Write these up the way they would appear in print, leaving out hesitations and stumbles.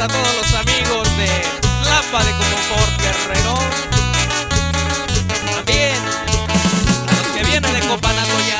para todos los amigos de Tlapa de Comonfort Guerrero. También a los que vienen de Copanatoya.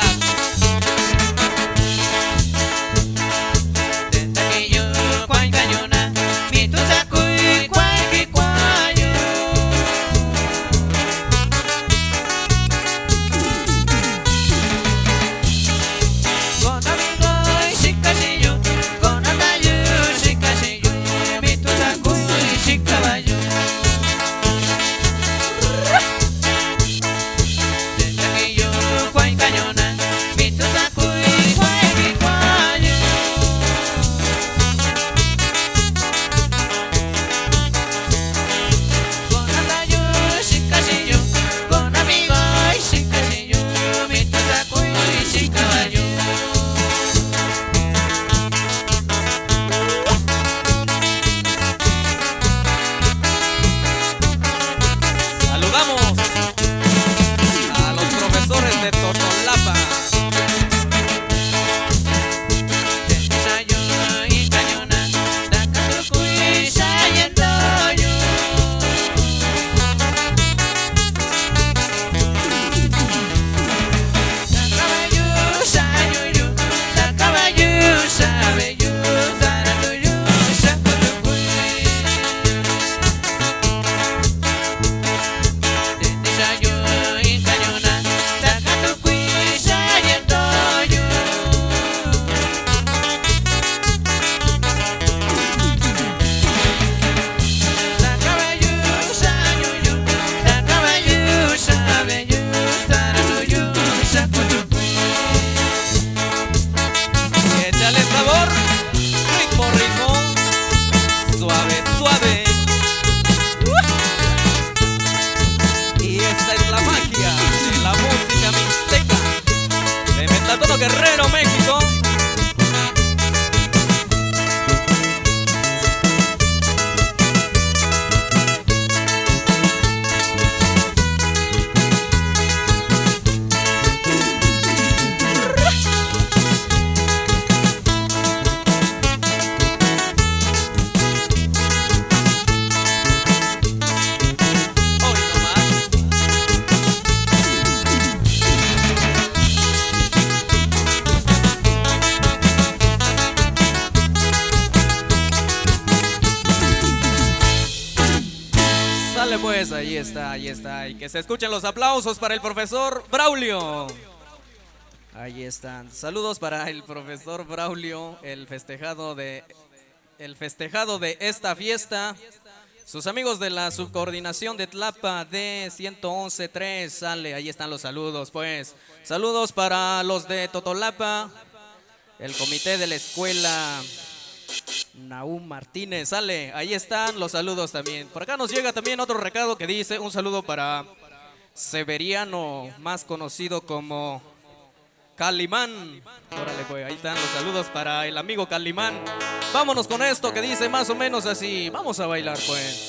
Guerrero, México. Pues ahí está, ahí está. Y que se escuchen los aplausos para el profesor Braulio. Ahí están. Saludos para el profesor Braulio, el festejado de esta fiesta. Sus amigos de la subcoordinación de Tlapa de 111.3. Sale, ahí están los saludos, pues. Saludos para los de Totolapa, el comité de la escuela Nahum Martínez, sale, ahí están los saludos también. Por acá nos llega también otro recado que dice: un saludo para Severiano, más conocido como Calimán. Órale, pues, ahí están los saludos para el amigo Calimán. Vámonos con esto que dice más o menos así. Vamos a bailar, pues.